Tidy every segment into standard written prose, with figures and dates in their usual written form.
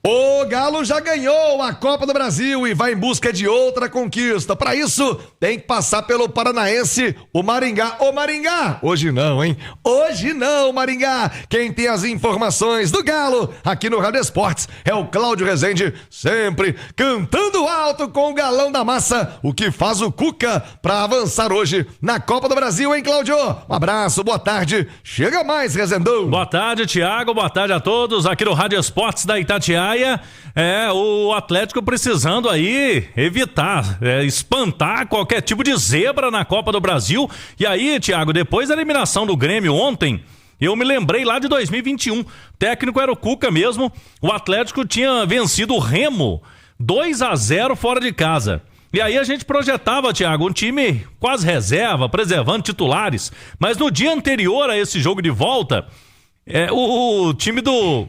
O Galo já ganhou a Copa do Brasil e vai em busca de outra conquista. Para isso, tem que passar pelo paranaense, o Maringá. Ô Maringá, hoje não, hein? Hoje não, Maringá. Quem tem as informações do Galo aqui no Rádio Esportes é o Cláudio Rezende, sempre cantando alto com o galão da massa, o que faz o Cuca para avançar hoje na Copa do Brasil, hein, Cláudio? Um abraço, boa tarde. Chega mais, Rezendão. Boa tarde, Thiago. Boa tarde a todos aqui no Rádio Esportes da Itatiaia. O Atlético precisando aí evitar, espantar qualquer tipo de zebra na Copa do Brasil. E aí, Thiago, depois da eliminação do Grêmio ontem, eu me lembrei lá de 2021. O técnico era o Cuca mesmo. O Atlético tinha vencido o Remo 2-0 fora de casa. E aí a gente projetava, Thiago, um time quase reserva, preservando titulares. Mas no dia anterior a esse jogo de volta, o time do...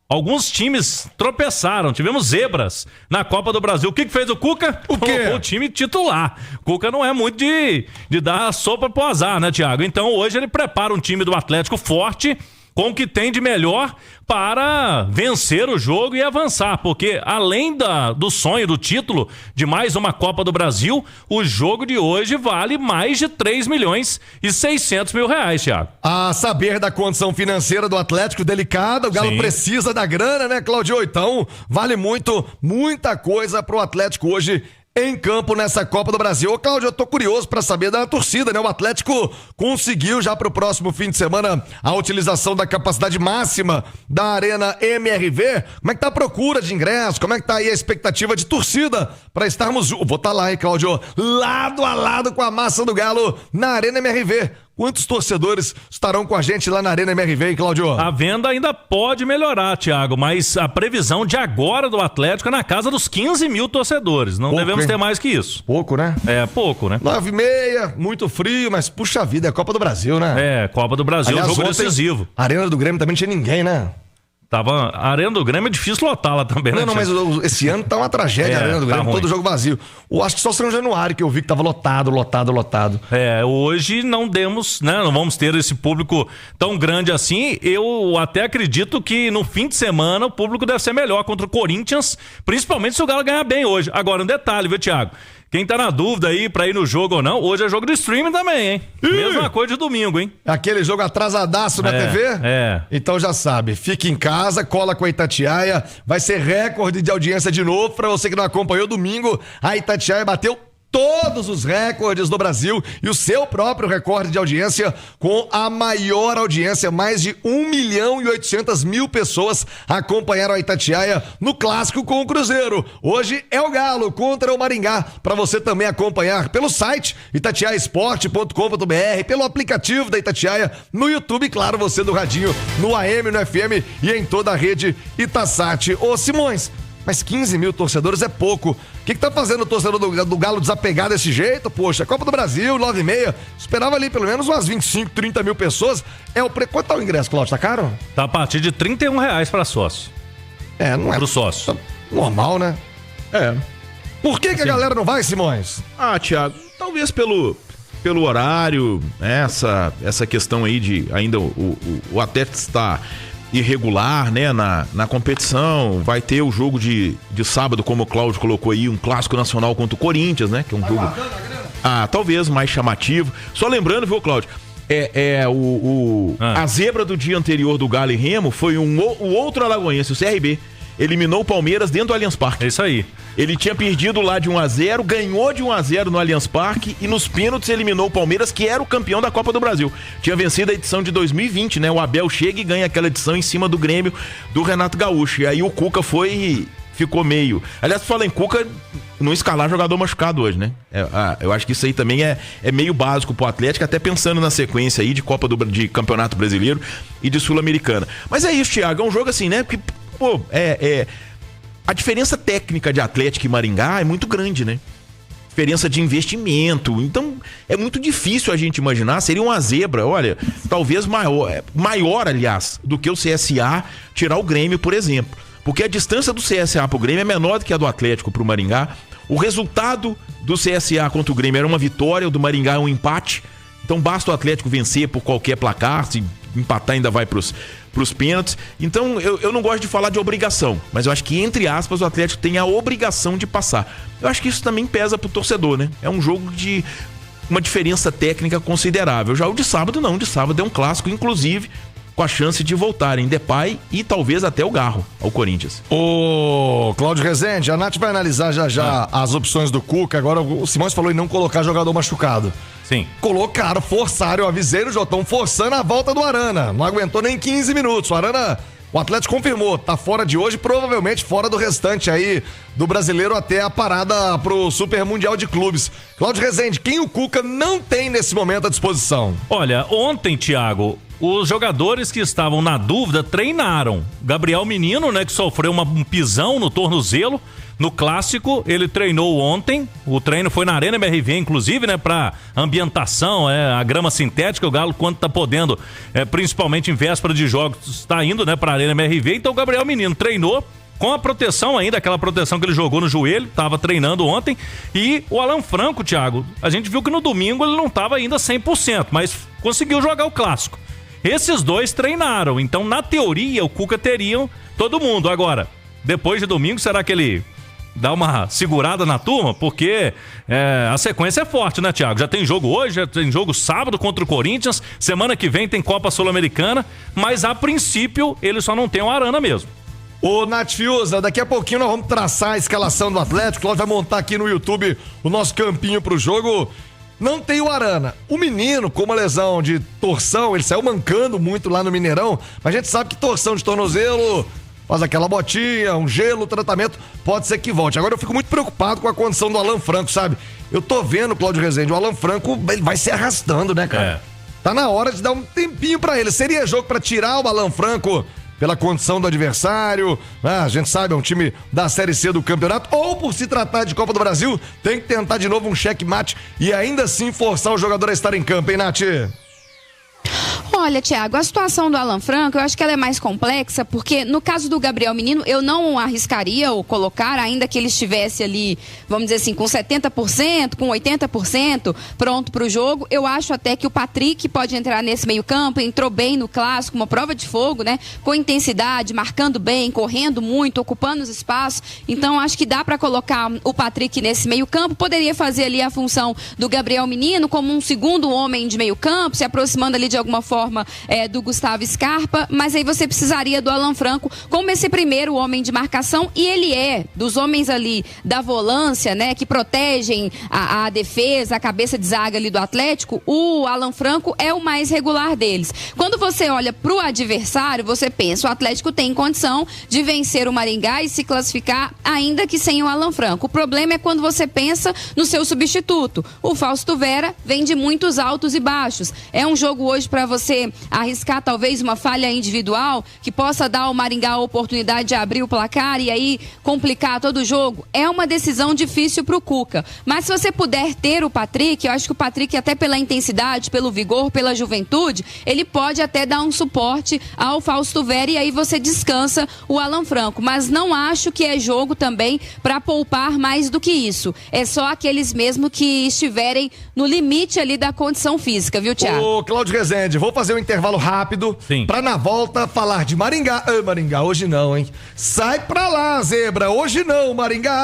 Alguns times tropeçaram, tivemos zebras na Copa do Brasil. O que fez o Cuca? O quê? O time titular. O Cuca não é muito de dar sopa pro azar, né, Thiago? Então hoje ele prepara um time do Atlético forte, com o que tem de melhor para vencer o jogo e avançar, porque além do sonho do título de mais uma Copa do Brasil, o jogo de hoje vale mais de 3.600.000 reais, Thiago. A saber da condição financeira do Atlético delicada, o Galo Sim. precisa da grana, né, Claudio? Então, vale muita coisa pro Atlético hoje em campo nessa Copa do Brasil. Ô, Cláudio, eu tô curioso pra saber da torcida, né? O Atlético conseguiu já pro próximo fim de semana a utilização da capacidade máxima da Arena MRV. Como é que tá a procura de ingresso? Como é que tá aí a expectativa de torcida pra estarmos juntos? Vou estar lá, hein, Cláudio? Lado a lado com a massa do Galo na Arena MRV. Quantos torcedores estarão com a gente lá na Arena MRV, hein, Cláudio? A venda ainda pode melhorar, Thiago, mas a previsão de agora do Atlético é na casa dos 15 mil torcedores. Não devemos ter mais que isso. Pouco, né? É, pouco, né? 9h30, muito frio, mas puxa vida, é Copa do Brasil, né? Copa do Brasil, Aliás, jogo ontem, decisivo. A Arena do Grêmio também não tinha ninguém, né? A Arena do Grêmio é difícil lotá-la também, né? Não, mas esse ano tá uma tragédia a Arena do Grêmio, todo jogo vazio. Eu acho que só São Januário que eu vi que tava lotado. Hoje não demos, né? Não vamos ter esse público tão grande assim. Eu até acredito que no fim de semana o público deve ser melhor contra o Corinthians, principalmente se o Galo ganhar bem hoje. Agora, um detalhe, viu, Thiago? Quem tá na dúvida aí pra ir no jogo ou não, hoje é jogo de streaming também, hein? Mesma coisa de domingo, hein? Aquele jogo atrasadaço na TV? Então já sabe, fique em casa, cola com a Itatiaia, vai ser recorde de audiência de novo. Pra você que não acompanhou domingo, a Itatiaia bateu todos os recordes do Brasil e o seu próprio recorde de audiência com a maior audiência, mais de 1.800.000 pessoas acompanharam a Itatiaia no clássico com o Cruzeiro. Hoje é o Galo contra o Maringá, para você também acompanhar pelo site itatiaiaesporte.com.br, pelo aplicativo da Itatiaia, no YouTube, claro, você do radinho, no AM, no FM e em toda a rede Itasat. Ô Simões, mas 15 mil torcedores é pouco. O que tá fazendo o torcedor do Galo desapegar desse jeito? Poxa, Copa do Brasil, 9h30. Esperava ali pelo menos umas 25, 30 mil pessoas. Quanto tá o ingresso, Cláudio? Tá caro? Tá a partir de R$31 para sócio. Não é. Pro sócio. Normal, né? Por que a galera não vai, Simões? Thiago, talvez pelo horário, essa questão aí de ainda o Atlético está irregular, né, na competição. Vai ter o jogo de sábado, como o Cláudio colocou aí, um clássico nacional contra o Corinthians, né, que é um jogo talvez mais chamativo. Só lembrando, viu, Cláudio, a zebra do dia anterior do Galo e Remo foi o outro alagoense, o CRB. Eliminou o Palmeiras dentro do Allianz Parque. É isso aí. Ele tinha perdido lá de 1-0, ganhou de 1-0 no Allianz Parque e nos pênaltis eliminou o Palmeiras, que era o campeão da Copa do Brasil. Tinha vencido a edição de 2020, né? O Abel chega e ganha aquela edição em cima do Grêmio do Renato Gaúcho. E aí o Cuca ficou meio... Aliás, fala em Cuca, não escalar jogador machucado hoje, né? Eu acho que isso aí também é meio básico pro Atlético, até pensando na sequência aí de de Campeonato Brasileiro e de Sul-Americana. Mas é isso, Thiago, é um jogo assim, né? Porque, a diferença técnica de Atlético e Maringá é muito grande, né? Diferença de investimento. Então, é muito difícil a gente imaginar. Seria uma zebra, olha, talvez maior, aliás, do que o CSA tirar o Grêmio, por exemplo. Porque a distância do CSA pro Grêmio é menor do que a do Atlético pro Maringá. O resultado do CSA contra o Grêmio era uma vitória, o do Maringá é um empate. Então basta o Atlético vencer por qualquer placar, se empatar ainda vai pros pros pênaltis. Então, eu não gosto de falar de obrigação, mas eu acho que, entre aspas, o Atlético tem a obrigação de passar. Eu acho que isso também pesa pro torcedor, né? É um jogo de uma diferença técnica considerável. Já o de sábado não, o de sábado é um clássico, inclusive com a chance de voltarem Depay e talvez até o Garro ao Corinthians. Ô, Cláudio Rezende, a Nath vai analisar já as opções do Cuca. Agora o Simões falou em não colocar jogador machucado. Sim. Colocaram, forçaram, eu avisei no Jotão, forçando a volta do Arana. Não aguentou nem 15 minutos. O Arana, o Atlético confirmou, tá fora de hoje, provavelmente fora do restante aí do Brasileiro até a parada pro Super Mundial de Clubes. Cláudio Rezende, quem o Cuca não tem nesse momento à disposição? Olha, ontem, Thiago, os jogadores que estavam na dúvida treinaram. Gabriel Menino, né, que sofreu um pisão no tornozelo. No clássico, ele treinou ontem. O treino foi na Arena MRV, inclusive, né, pra ambientação, a grama sintética. O Galo, quando tá podendo, principalmente em véspera de jogos, está indo, né, pra Arena MRV. Então, o Gabriel Menino treinou com a proteção ainda, aquela proteção que ele jogou no joelho, tava treinando ontem. E o Alan Franco, Thiago, a gente viu que no domingo ele não tava ainda 100%, mas conseguiu jogar o clássico. Esses dois treinaram, então na teoria o Cuca teria todo mundo. Agora, depois de domingo, será que ele dá uma segurada na turma? Porque a sequência é forte, né, Thiago? Já tem jogo hoje, já tem jogo sábado contra o Corinthians, semana que vem tem Copa Sul-Americana, mas a princípio ele só não tem o Arana mesmo. Ô, Nath Fiuza, daqui a pouquinho nós vamos traçar a escalação do Atlético. Nós vamos montar aqui no YouTube o nosso campinho pro jogo. Não tem o Arana. O menino, com uma lesão de torção, ele saiu mancando muito lá no Mineirão, mas a gente sabe que torção de tornozelo faz aquela botinha, um gelo, tratamento, pode ser que volte. Agora eu fico muito preocupado com a condição do Alan Franco, sabe? Eu tô vendo, Cláudio Rezende, o Alan Franco, ele vai se arrastando, né, cara? Tá na hora de dar um tempinho pra ele. Seria jogo pra tirar o Alan Franco pela condição do adversário, né? A gente sabe, é um time da Série C do campeonato, ou por se tratar de Copa do Brasil, tem que tentar de novo um checkmate e ainda assim forçar o jogador a estar em campo, hein, Nath? Olha, Thiago, a situação do Alan Franco, eu acho que ela é mais complexa, porque no caso do Gabriel Menino, eu não arriscaria ou colocar, ainda que ele estivesse ali, vamos dizer assim, com 70%, com 80% pronto para o jogo. Eu acho até que o Patrick pode entrar nesse meio campo, entrou bem no clássico, uma prova de fogo, né? Com intensidade, marcando bem, correndo muito, ocupando os espaços. Então, acho que dá para colocar o Patrick nesse meio campo. Poderia fazer ali a função do Gabriel Menino como um segundo homem de meio campo, se aproximando ali de alguma forma do Gustavo Scarpa, mas aí você precisaria do Alan Franco como esse primeiro homem de marcação, e ele é dos homens ali da volância, né, que protegem a defesa, a cabeça de zaga ali do Atlético. O Alan Franco é o mais regular deles. Quando você olha pro adversário, você pensa, o Atlético tem condição de vencer o Maringá e se classificar, ainda que sem o Alan Franco. O problema é quando você pensa no seu substituto. O Fausto Vera vem de muitos altos e baixos. É um jogo hoje para você arriscar talvez uma falha individual que possa dar ao Maringá a oportunidade de abrir o placar e aí complicar todo o jogo. É uma decisão difícil pro Cuca. Mas se você puder ter o Patrick, eu acho que o Patrick, até pela intensidade, pelo vigor, pela juventude, ele pode até dar um suporte ao Fausto Vera e aí você descansa o Alan Franco. Mas não acho que é jogo também para poupar mais do que isso. É só aqueles mesmo que estiverem no limite ali da condição física, viu, Thiago? Ô, Cláudio Rezende, vou fazer um intervalo rápido pra na volta falar de Maringá. Maringá, hoje não, hein? Sai pra lá, zebra, hoje não, Maringá.